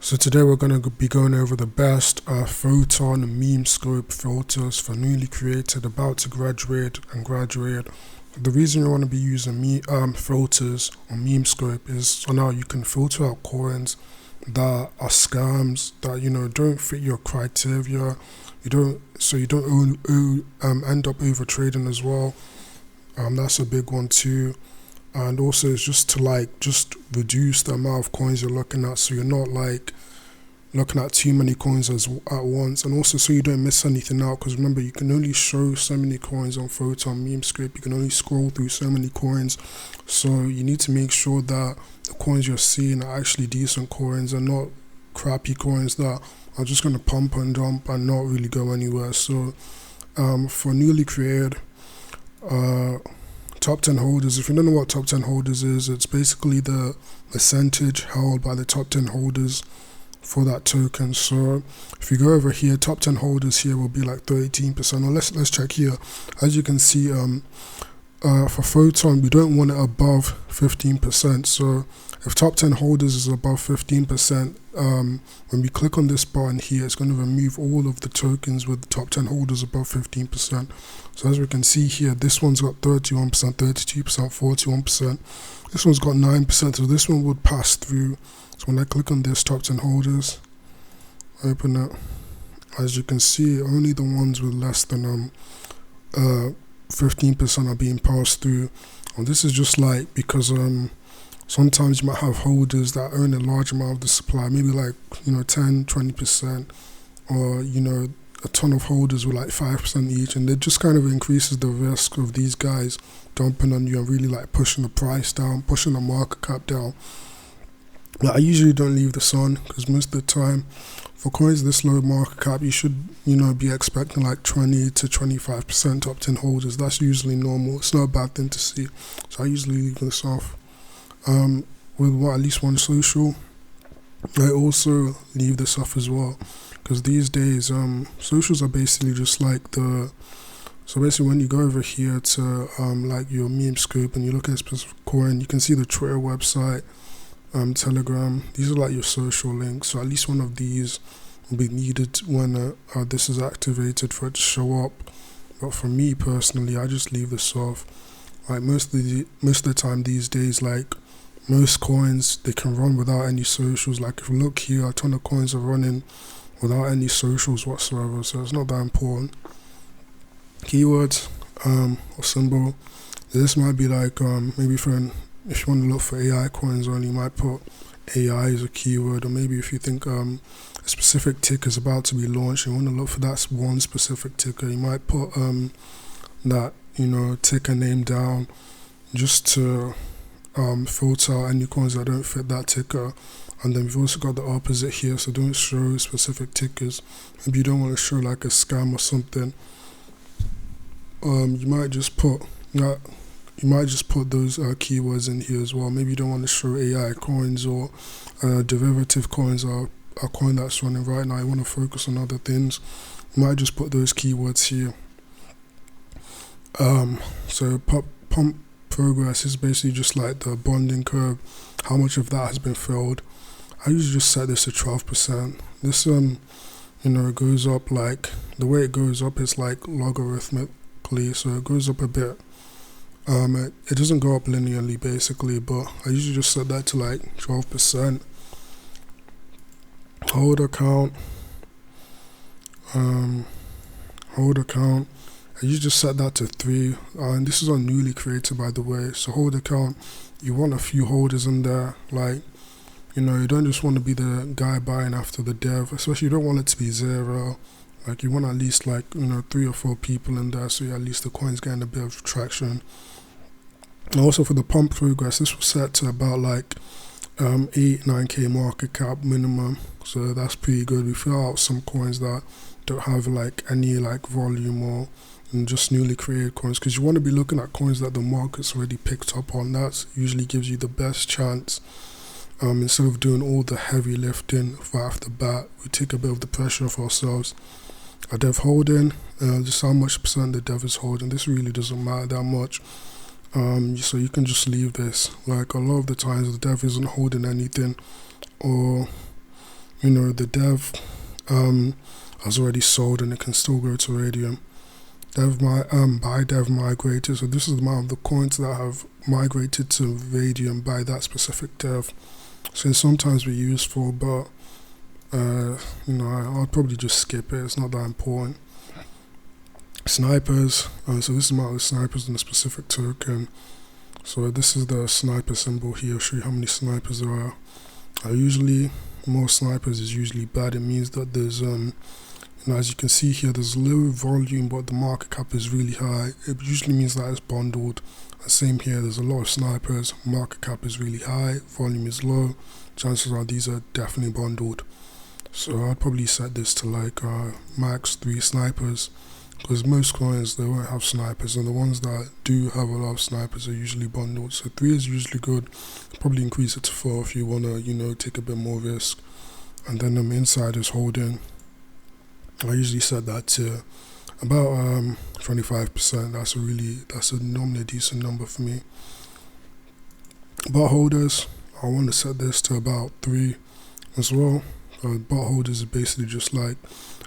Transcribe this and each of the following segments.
So today we're going to be going over the best Photon Memscope filters for newly created, about to graduate and graduate. The reason you want to be using filters on Memscope is so now you can filter out coins that are scams, that don't fit your criteria. You don't end up over trading as well. That's a big one too. And also it's just to just reduce the amount of coins you're looking at, so you're not looking at too many coins at once, and also so you don't miss anything out, because remember, you can only show so many coins on Photon Memscope. You can only scroll through so many coins, so you need to make sure that the coins you're seeing are actually decent coins and not crappy coins that are just going to pump and dump and not really go anywhere. So for newly created top 10 holders, if you don't know what top 10 holders is, it's basically the percentage held by the top 10 holders for that token. So if you go over here, top 10 holders here will be like 13%. Or let's check here. As you can see, for Photon, we don't want it above 15%. So if top 10 holders is above 15%, when we click on this button here, it's going to remove all of the tokens with the top 10 holders above 15%. So as we can see here, this one's got 31%, 32%, 41%. This one's got 9%, so this one would pass through. So when I click on this top 10 holders, open it, as you can see, only the ones with less than 15% are being passed through. And this is just because sometimes you might have holders that own a large amount of the supply, maybe 10, 20%, or a ton of holders with 5% each, and it just kind of increases the risk of these guys dumping on you and really pushing the price down, pushing the market cap down. But I usually don't leave this on, because most of the time for coins this low market cap, you should be expecting 20 to 25% top 10 holders. That's usually normal. It's not a bad thing to see, so I usually leave this off. With at least one social, I also leave this off as well, because these days socials are basically just so basically when you go over here to your Memscope and you look at a specific coin, you can see the Twitter website, Telegram. These are your social links, so at least one of these will be needed when this is activated for it to show up. But for me personally, I just leave this off. Most of the time these days, most coins, they can run without any socials. If you look here, a ton of coins are running without any socials whatsoever, so it's not that important. Keywords or symbol, this might be maybe if you want to look for AI coins only, you might put AI as a keyword, or maybe if you think a specific ticker is about to be launched and you want to look for that one specific ticker, you might put that ticker name down, just to filter out any coins that don't fit that ticker. And then we've also got the opposite here, so don't show specific tickers. Maybe you don't want to show a scam or something. You might just put those keywords in here as well. Maybe you don't want to show AI coins or derivative coins, or a coin that's running right now. You want to focus on other things. You might just put those keywords here. So pump progress is basically just the bonding curve, how much of that has been filled. I usually just set this to 12%. This it goes up the way it goes up is logarithmically, so it goes up a bit. It doesn't go up linearly basically, but I usually just set that to 12%. Holder count, I usually just set that to 3, and this is on newly created, by the way. So holder count, you want a few holders in there, you don't just want to be the guy buying after the dev, especially you don't want it to be 0. You want at least 3 or 4 people in there, so at least the coin's getting a bit of traction. And also for the pump progress, this was set to about 8-9k market cap minimum, so that's pretty good. We fill out some coins that don't have any volume, or just newly created coins, because you want to be looking at coins that the market's already picked up on. That usually gives you the best chance. Instead of doing all the heavy lifting right off the bat, we take a bit of the pressure off ourselves. A dev holding, just how much percent the dev is holding. This really doesn't matter that much. So you can just leave this. A lot of the times the dev isn't holding anything, or the dev has already sold and it can still go to radium. Buy dev migrated. So this is the amount of the coins that have migrated to radium by that specific dev. So it's sometimes be useful, but I'll probably just skip it. It's not that important. Snipers. So this is the amount of snipers in a specific token. So this is the sniper symbol here. I'll show you how many snipers there are. Usually, more snipers is usually bad. It means that there's as you can see here, there's low volume, but the market cap is really high. It usually means that it's bundled. Same here, there's a lot of snipers, market cap is really high, volume is low. Chances are these are definitely bundled. So I'd probably set this to like max 3 snipers, because most coins, they won't have snipers, and the ones that do have a lot of snipers are usually bundled. So 3 is usually good. Probably increase it to 4 if you want to, take a bit more risk. And then insiders holding, I usually set that to about 25%. That's normally a decent number for me. Bot holders, I want to set this to about 3 as well. Bot holders is basically just like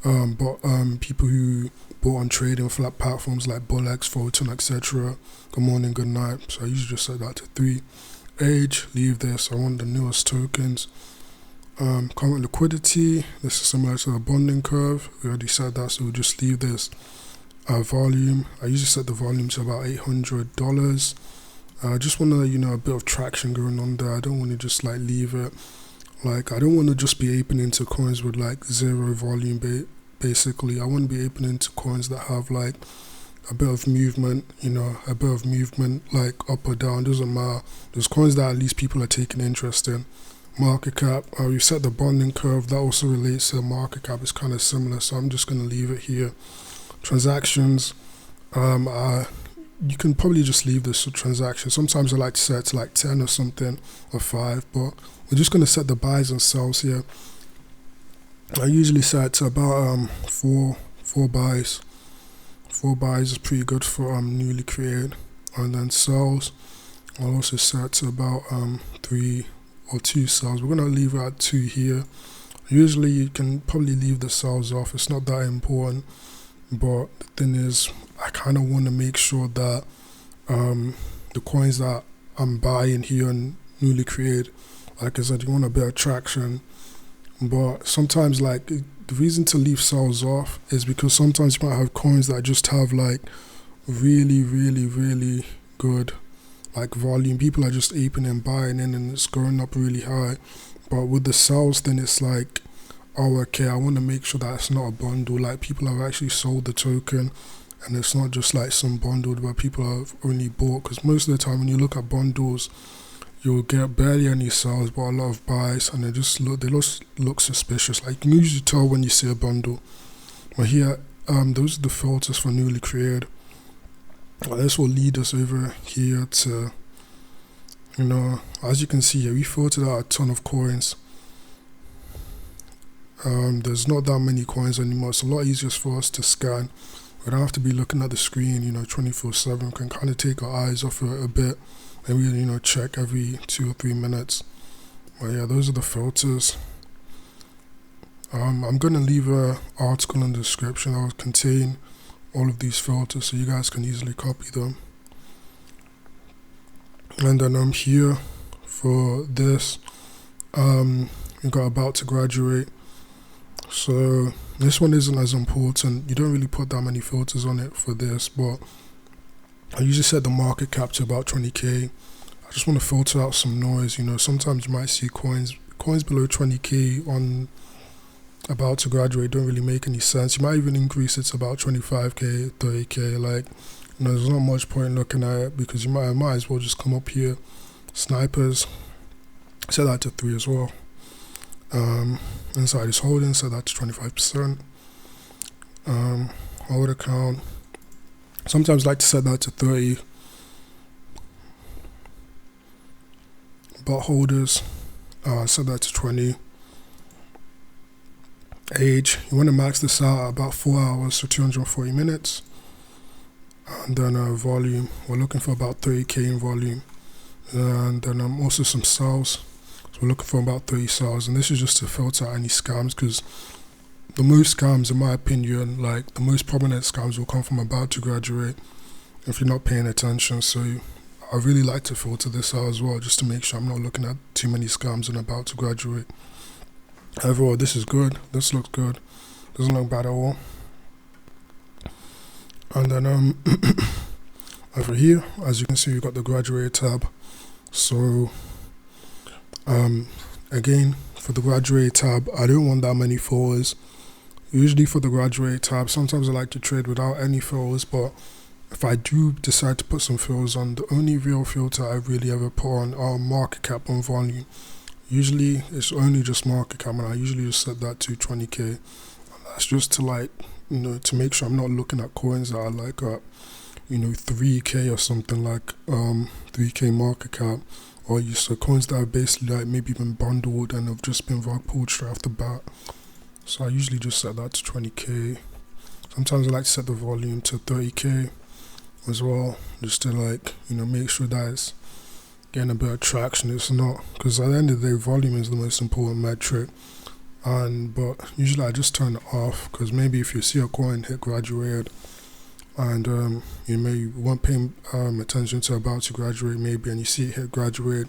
people who bought on trading flat platforms like BULLX, Photon, etc. Good morning, good night. So I usually just set that to 3. Age, leave this. I want the newest tokens. Current liquidity, this is similar to the bonding curve. We already said that, so we'll just leave this. Volume, I usually set the volume to about $800. I just want to, a bit of traction going on there. I don't want to just like leave it. Like, I don't want to just be aping into coins with like 0 volume. Basically, I want to be aping into coins that have like a bit of movement, like up or down, doesn't matter. There's coins that at least people are taking interest in. Market cap, we set the bonding curve, that also relates to the market cap, it's kind of similar, so I'm just going to leave it here. Transactions, you can probably just leave this to transactions. Sometimes I like to set it to like 10 or something, or 5, but we're just going to set the buys and sells here. I usually set it to about 4 buys. 4 buys is pretty good for newly created. And then sells, I'll also set it to about 3 or 2 cells. We're going to leave it at 2 here. Usually you can probably leave the cells off. It's not that important. But the thing is, I kind of want to make sure that the coins that I'm buying here and newly created, like I said, you want a bit of traction. But sometimes, like, the reason to leave cells off is because sometimes you might have coins that just have like really, really, really good like volume. People are just aping and buying in, and it's going up really high. But with the cells, then it's like, oh, okay, I want to make sure that it's not a bundle. Like, people have actually sold the token, and it's not just like some bundle where people have only bought. Because most of the time, when you look at bundles, you'll get barely any sales, but a lot of buys, and they just look suspicious. Like, you can usually tell when you see a bundle. But here, those are the filters for newly created. This will lead us over here to, as you can see here, we filtered out a ton of coins. There's not that many coins anymore. It's a lot easier for us to scan. We don't have to be looking at the screen, 24/7. We can kind of take our eyes off it a bit, and we, check every 2 or 3 minutes. But yeah, those are the filters. I'm going to leave an article in the description that will contain all of these filters, so you guys can easily copy them. And then I'm here for this. We got about to graduate. So this one isn't as important. You don't really put that many filters on it for this, but I usually set the market cap to about 20k. I just want to filter out some noise. Sometimes you might see coins below 20k on about to graduate don't really make any sense. You might even increase it to about 25k, 30k. Like, there's not much point looking at it, because you might as well just come up here. Snipers, set that to 3 as well. Inside is holding, set that to 25%. Hold account, sometimes I like to set that to 30. Bot holders, set that to 20. Age, you want to max this out at about 4 hours, so 240 minutes. And then volume, we're looking for about 30k in volume. And then also some cells. So we're looking for about 30 sales, and this is just to filter out any scams, because the most scams, in my opinion, like the most prominent scams will come from about to graduate if you're not paying attention. So I really like to filter this out as well, just to make sure I'm not looking at too many scams and about to graduate. Overall, this is good. This looks good. Doesn't look bad at all. And then over here, as you can see, we've got the graduate tab. So again, for the graduate tab, I don't want that many followers. Usually for the graduate tab, sometimes I like to trade without any filters, but if I do decide to put some filters on, the only real filter I really ever put on are market cap and volume. Usually it's only just market cap, and I usually just set that to 20k. And that's just to, like, you know, to make sure I'm not looking at coins that are like at, you know, 3k or something, like 3k market cap, or coins that are basically like maybe been bundled and have just been rug pulled straight off the bat. So I usually just set that to 20k. Sometimes I like to set the volume to 30k as well, just to, like, you know, make sure that it's getting a bit of traction. It's not, because at the end of the day, volume is the most important metric. But usually I just turn it off, because maybe if you see a coin hit graduate and you weren't paying attention to about to graduate maybe, and you see it hit graduate,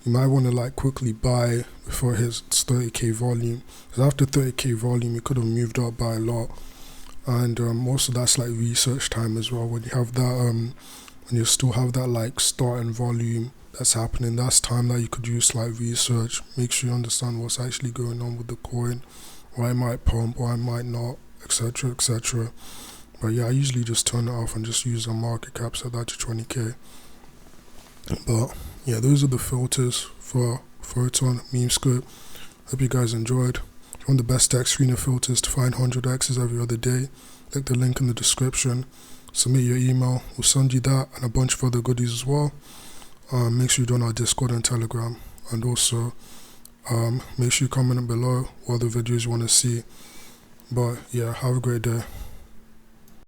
you might want to like quickly buy before it hits 30k volume, because after 30k volume it could have moved up by a lot. And also that's like research time as well. When you have that when you still have that like starting volume that's happening, that's time that you could use to like research, make sure you understand what's actually going on with the coin, why it might pump, why it might not, etc, etc. But yeah, I usually just turn it off and just use a market cap, set that to 20k. But yeah, those are the filters for Photon Memscope. Hope you guys enjoyed. If you want the best Dex screener filters to find 100x's every other day, click the link in the description. Submit your email, we'll send you that and a bunch of other goodies as well. Make sure you join our Discord and Telegram, and also make sure you comment below what other videos you want to see. But yeah, have a great day.